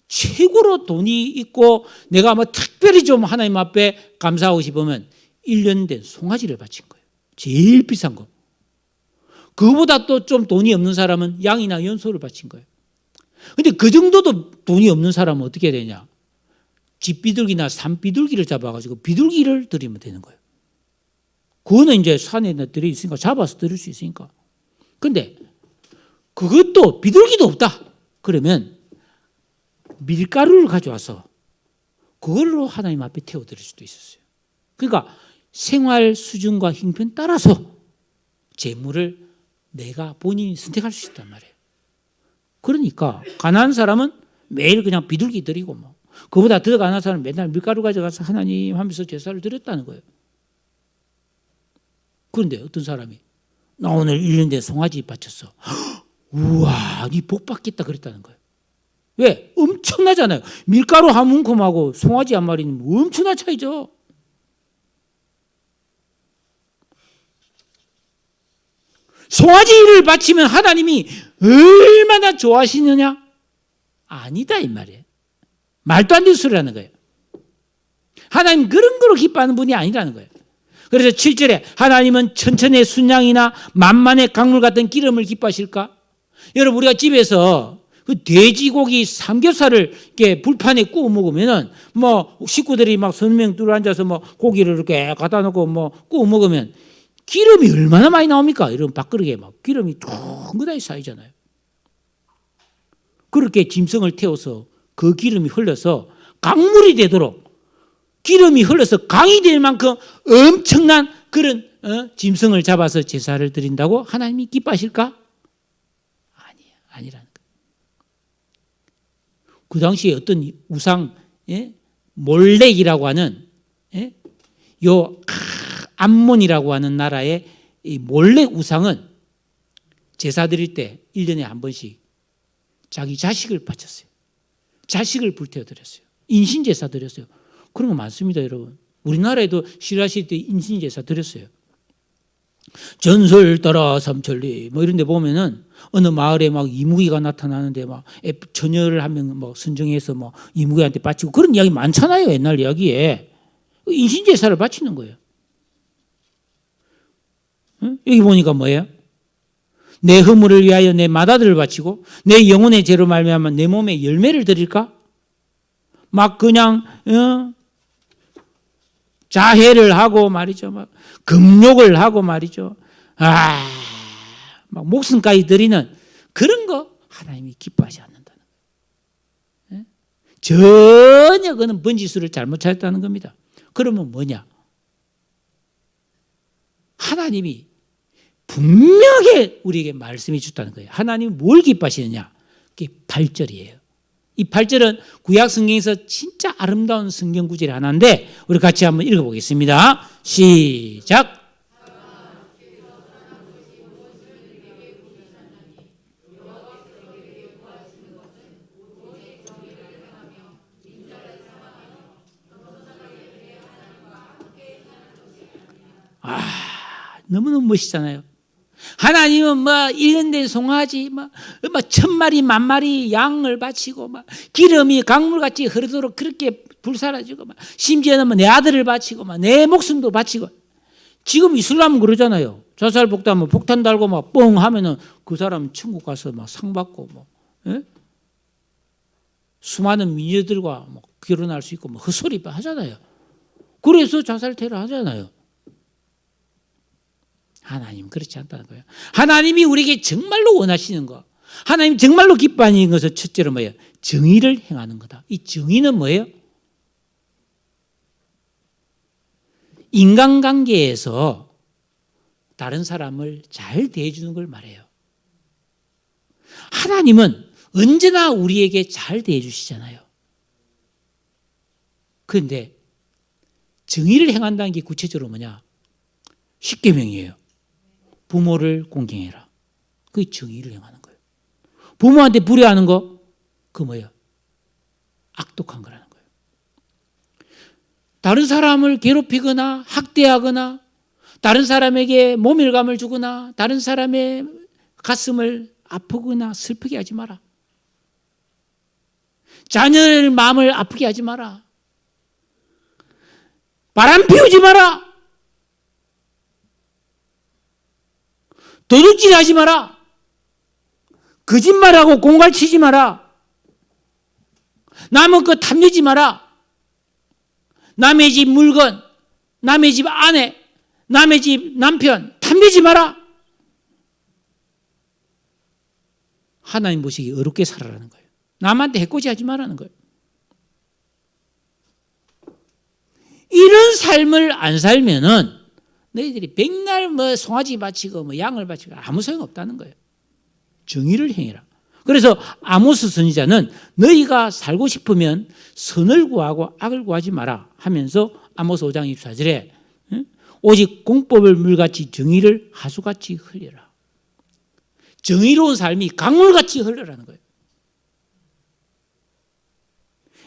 최고로 돈이 있고 내가 뭐 특별히 좀 하나님 앞에 감사하고 싶으면 1년 된 송아지를 바친 거예요. 제일 비싼 거. 그거보다 또 좀 돈이 없는 사람은 양이나 연소를 바친 거예요. 근데 그 정도도 돈이 없는 사람은 어떻게 해야 되냐? 집비둘기나 산비둘기를 잡아가지고 비둘기를 드리면 되는 거예요. 그거는 이제 산에 들어있으니까 잡아서 드릴 수 있으니까. 근데 그것도 비둘기도 없다. 그러면 밀가루를 가져와서 그걸로 하나님 앞에 태워드릴 수도 있었어요. 그러니까 생활 수준과 형편 따라서 재물을 내가 본인이 선택할 수 있단 말이에요. 그러니까 가난한 사람은 매일 그냥 비둘기 드리고 뭐 그보다 더 가난한 사람은 맨날 밀가루 가져가서 하나님 하면서 제사를 드렸다는 거예요. 그런데 어떤 사람이 나 오늘 1년 된 송아지 바쳤어. 우와, 니 복 받겠다 그랬다는 거예요. 왜? 엄청나잖아요. 밀가루 한 움큼하고 송아지 한 마리는 엄청난 차이죠. 송아지를 바치면 하나님이 얼마나 좋아하시느냐? 아니다 이 말이에요. 말도 안 되는 소리라는 거예요. 하나님 그런 거로 기뻐하는 분이 아니라는 거예요. 그래서 7절에 하나님은 천천의 순양이나 만만의 강물 같은 기름을 기뻐하실까? 여러분 우리가 집에서 그 돼지고기 삼겹살을 이렇게 불판에 구워 먹으면은 뭐 식구들이 막 서너 명 둘러 앉아서 뭐 고기를 이렇게 갖다 놓고 뭐 구워 먹으면 기름이 얼마나 많이 나옵니까? 이런 밥그릇에 막 기름이 둥그다이 쌓이잖아요. 그렇게 짐승을 태워서 그 기름이 흘러서 강물이 되도록 기름이 흘러서 강이 될 만큼 엄청난 그런 짐승을 잡아서 제사를 드린다고 하나님이 기뻐하실까? 아니라는 거예요. 그 당시에 어떤 우상 몰렉이라고 하는 요 암몬이라고 하는 나라의 이 몰렉 우상은 제사 드릴 때 1년에 한 번씩 자기 자식을 바쳤어요. 자식을 불태워 드렸어요. 인신제사 드렸어요. 그런 거 많습니다, 여러분. 우리나라에도 신라시대 때 인신제사 드렸어요. 전설 따라 삼천리 뭐 이런 데 보면은 어느 마을에 막 이무기가 처녀를 막 한 명 뭐 선정해서 뭐 이무기한테 바치고 그런 이야기 많잖아요, 옛날 이야기에. 인신제사를 바치는 거예요. 응? 여기 보니까 뭐예요? 내 허물을 위하여 내 맏아들을 바치고 내 영혼의 죄로 말미암아 내 몸에 열매를 드릴까? 막 그냥 자해를 하고 말이죠. 막 금욕을 하고 말이죠. 막 목숨까지 드리는 그런 거 하나님이 기뻐하지 않는다는 거예요. 전혀 그는 번지수를 잘못 찾았다는 겁니다. 그러면 뭐냐? 하나님이 분명하게 우리에게 말씀해 줬다는 거예요. 하나님이 뭘 기뻐하시느냐? 그게 8절이에요. 이 8절은 구약 성경에서 진짜 아름다운 성경 구절이 하나인데 우리 같이 한번 읽어보겠습니다. 시작. 너무너무 멋있잖아요. 하나님은 뭐 일년된 송아지 뭐 1000마리 10,000마리 양을 바치고 막 기름이 강물같이 흐르도록 그렇게 불살아지고 막 심지어는 뭐 내 아들을 바치고 막 내 목숨도 바치고. 지금 이슬람은 그러잖아요. 자살폭탄 폭탄 달고 막 뻥 하면은 그 사람 천국 가서 막 상 받고 뭐 수많은 미녀들과 뭐 결혼할 수 있고 뭐 헛소리 하잖아요. 그래서 자살 테러 하잖아요. 하나님 그렇지 않다는 거예요. 하나님이 우리에게 정말로 원하시는 거, 하나님 정말로 기뻐하는 것은 첫째로 뭐예요? 정의를 행하는 거다. 이 정의는 뭐예요? 인간관계에서 다른 사람을 잘 대해주는 걸 말해요. 하나님은 언제나 우리에게 잘 대해주시잖아요. 그런데 정의를 행한다는 게 구체적으로 뭐냐? 십계명이에요. 부모를 공경해라. 그게 정의를 행하는 거예요. 부모한테 불효하는 거, 그거 뭐예요? 악독한 거라는 거예요. 다른 사람을 괴롭히거나 학대하거나 다른 사람에게 모멸감을 주거나 다른 사람의 가슴을 아프거나 슬프게 하지 마라. 자녀의 마음을 아프게 하지 마라. 바람 피우지 마라. 도둑질하지 마라. 거짓말하고 공갈치지 마라. 남의 것 탐내지 마라. 남의 집 물건, 남의 집 아내, 남의 집 남편 탐내지 마라. 하나님 보시기에 어렵게 살아라는 거예요. 남한테 해코지하지 말라는 거예요. 이런 삶을 안 살면은 너희들이 백날 뭐 송아지 바치고 뭐 양을 바치고 아무 소용 없다는 거예요. 정의를 행해라. 그래서 아모스 선지자는 너희가 살고 싶으면 선을 구하고 악을 구하지 마라 하면서 아모스 5장 24절에 오직 공법을 물같이 정의를 하수같이 흘려라. 정의로운 삶이 강물같이 흘러라는 거예요.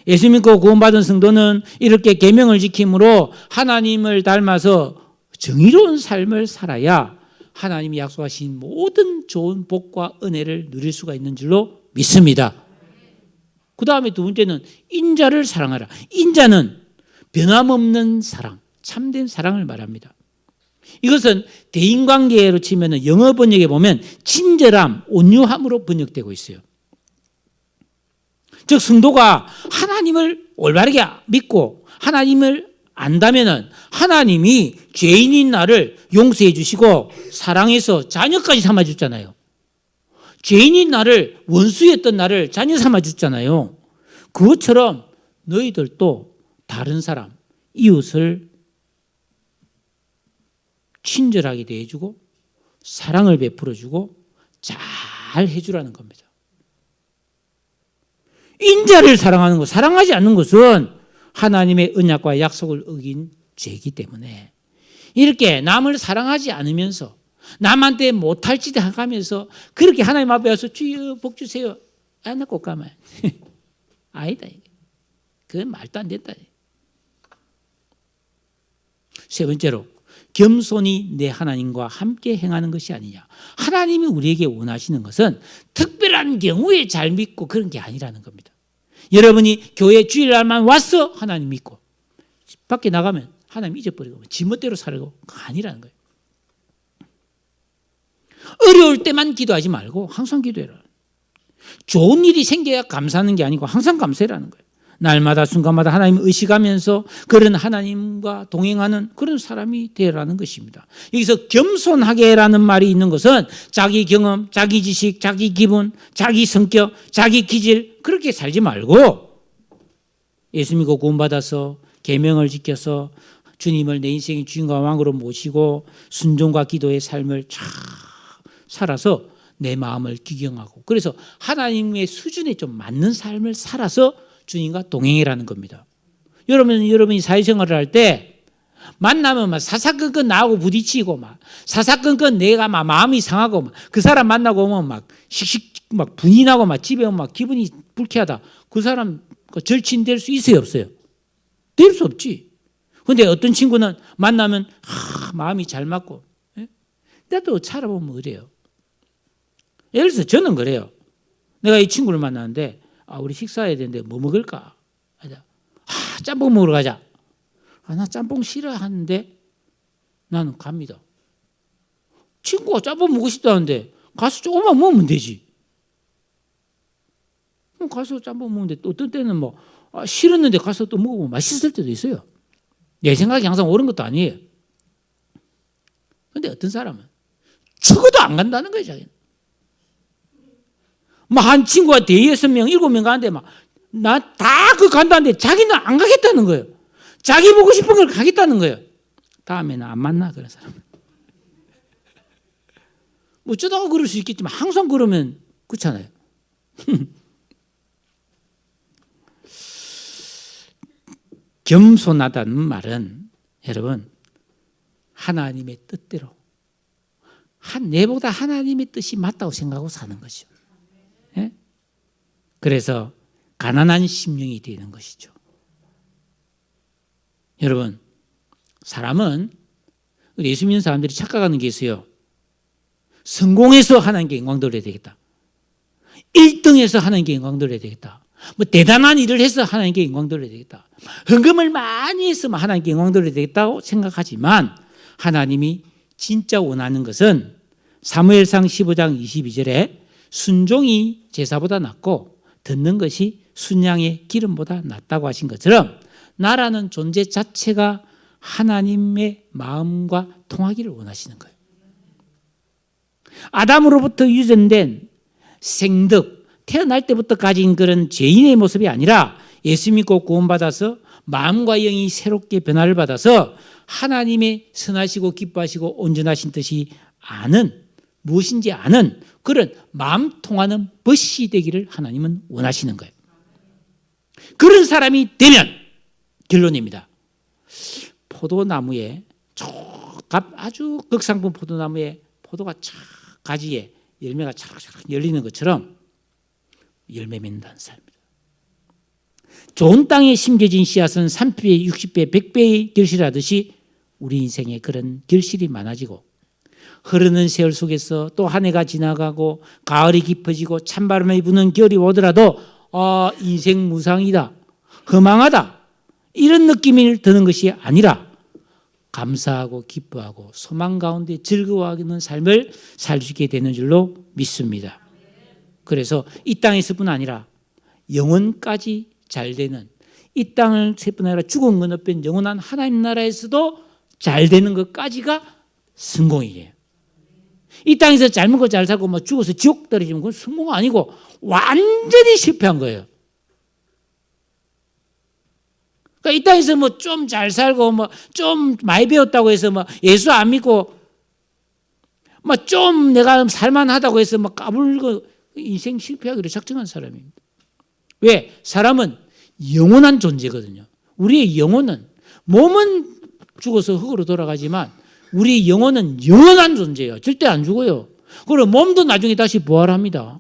예수 믿고 구원받은 성도는 이렇게 계명을 지킴으로 하나님을 닮아서 정의로운 삶을 살아야 하나님이 약속하신 모든 좋은 복과 은혜를 누릴 수가 있는 줄로 믿습니다. 그 다음에 두 번째는 인자를 사랑하라. 인자는 변함없는 사랑, 참된 사랑을 말합니다. 이것은 대인관계로 치면 영어 번역에 보면 친절함, 온유함으로 번역되고 있어요. 즉 성도가 하나님을 올바르게 믿고 하나님을 안다면은 하나님이 죄인인 나를 용서해 주시고 사랑해서 자녀까지 삼아 줬잖아요. 죄인인 나를, 원수였던 나를 자녀 삼아 줬잖아요. 그것처럼 너희들도 다른 사람, 이웃을 친절하게 대해주고 사랑을 베풀어주고 잘 해주라는 겁니다. 인자를 사랑하는 것, 사랑하지 않는 것은 하나님의 언약과 약속을 어긴 죄이기 때문에 이렇게 남을 사랑하지 않으면서 남한테 못할 짓 하면서 그렇게 하나님 앞에 와서 주여 복 주세요. 나 꼭 가만. 아니다. 그건 말도 안 된다. 세 번째로 겸손히 내 하나님과 함께 행하는 것이 아니냐. 하나님이 우리에게 원하시는 것은 특별한 경우에 잘 믿고 그런 게 아니라는 겁니다. 여러분이 교회 주일날만 왔어 하나님 믿고 밖에 나가면 하나님 잊어버리고 지멋대로 살고 그거 아니라는 거예요. 어려울 때만 기도하지 말고 항상 기도해라. 좋은 일이 생겨야 감사하는 게 아니고 항상 감사해라는 거예요. 날마다 순간마다 하나님을 의식하면서 그런 하나님과 동행하는 그런 사람이 되라는 것입니다. 여기서 겸손하게라는 말이 있는 것은 자기 경험, 자기 지식, 자기 기분, 자기 성격, 자기 기질 그렇게 살지 말고 예수 믿고 구원받아서 계명을 지켜서 주님을 내 인생의 주인과 왕으로 모시고 순종과 기도의 삶을 잘 살아서 내 마음을 기경하고 그래서 하나님의 수준에 좀 맞는 삶을 살아서 주님과 동행이라는 겁니다. 여러분이 사회생활을 할 때 만나면 막 사사건건 나하고 부딪히고 막 사사건건 내가 막 마음이 상하고 막 그 사람 만나고 오면 막 씩씩 막 분이 나고 막 집에 오면 막 기분이 불쾌하다. 그 사람 절친될 수 있어요, 없어요? 될 수 없지. 근데 어떤 친구는 만나면 마음이 잘 맞고 나도 살아보면 그래요. 예를 들어서 저는 그래요. 내가 이 친구를 만나는데 우리 식사해야 되는데 뭐 먹을까? 짬뽕 먹으러 가자. 나 짬뽕 싫어하는데 나는 갑니다. 친구가 짬뽕 먹고 싶다는데 가서 조금만 먹으면 되지. 가서 짬뽕 먹는데 또 어떤 때는 뭐 싫었는데 가서 또 먹으면 맛있을 때도 있어요. 내 생각이 항상 옳은 것도 아니에요. 그런데 어떤 사람은 죽어도 안 간다는 거예요, 자기는. 한 친구가 대여 6명, 7명 가는데 나 다 그 간다는데 자기는 안 가겠다는 거예요. 자기 보고 싶은 걸 가겠다는 거예요. 다음에는 안 만나, 그런 사람. 어쩌다가 그럴 수 있겠지만 항상 그러면 그렇잖아요. 겸손하다는 말은 여러분 하나님의 뜻대로 내보다 하나님의 뜻이 맞다고 생각하고 사는 거죠. 예? 그래서 가난한 심령이 되는 것이죠. 여러분 사람은 예수 믿는 사람들이 착각하는 게 있어요. 성공해서 하나님께 영광 돌려야 되겠다. 1등해서 하나님께 영광 돌려야 되겠다. 대단한 일을 해서 하나님께 영광 돌려야 되겠다. 헌금을 많이 했으면 하나님께 영광 돌려야 되겠다고 생각하지만 하나님이 진짜 원하는 것은 사무엘상 15장 22절에 순종이 제사보다 낫고 듣는 것이 순양의 기름보다 낫다고 하신 것처럼 나라는 존재 자체가 하나님의 마음과 통하기를 원하시는 거예요. 아담으로부터 유전된 생득, 태어날 때부터 가진 그런 죄인의 모습이 아니라 예수 믿고 구원받아서 마음과 영이 새롭게 변화를 받아서 하나님의 선하시고 기뻐하시고 온전하신 뜻이 무엇인지 아는 그런 마음 통하는 벗이 되기를 하나님은 원하시는 거예요. 그런 사람이 되면 결론입니다. 포도나무에 아주 극상품 포도나무에 포도가 가지에 열매가 차락차락 열리는 것처럼 열매 맺는다는 삶입니다. 좋은 땅에 심겨진 씨앗은 30배, 60배, 100배의 결실하듯이 우리 인생에 그런 결실이 많아지고 흐르는 세월 속에서 또 한 해가 지나가고 가을이 깊어지고 찬바람이 부는 겨울이 오더라도 인생 무상이다, 허망하다 이런 느낌이 드는 것이 아니라 감사하고 기뻐하고 소망 가운데 즐거워하는 삶을 살 수 있게 되는 줄로 믿습니다. 그래서 이 땅에서뿐 아니라 영원까지 잘 되는, 이 땅을 세뿐 아니라 죽은 건너편 영원한 하나님 나라에서도 잘 되는 것까지가 성공이에요. 이 땅에서 잘 먹고 잘 살고 뭐 죽어서 지옥 떨어지면 그건 성공 아니고 완전히 실패한 거예요. 그러니까 이 땅에서 뭐 좀 잘 살고 뭐 좀 많이 배웠다고 해서 뭐 예수 안 믿고 뭐 좀 내가 살만하다고 해서 뭐 까불고 인생 실패하기로 작정한 사람입니다. 왜? 사람은 영원한 존재거든요. 우리의 영혼은, 몸은 죽어서 흙으로 돌아가지만 우리 영혼은 영원한 존재예요. 절대 안 죽어요. 그리고 몸도 나중에 다시 부활합니다.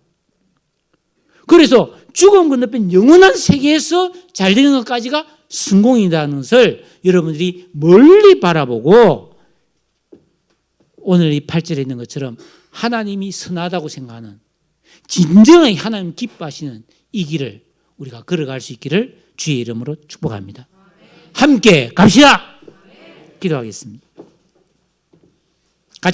그래서 죽음 건너편 영원한 세계에서 잘 되는 것까지가 성공이라는 것을 여러분들이 멀리 바라보고 오늘 이 8절에 있는 것처럼 하나님이 선하다고 생각하는, 진정한 하나님 기뻐하시는 이 길을 우리가 걸어갈 수 있기를 주의 이름으로 축복합니다. 함께 갑시다. 기도하겠습니다.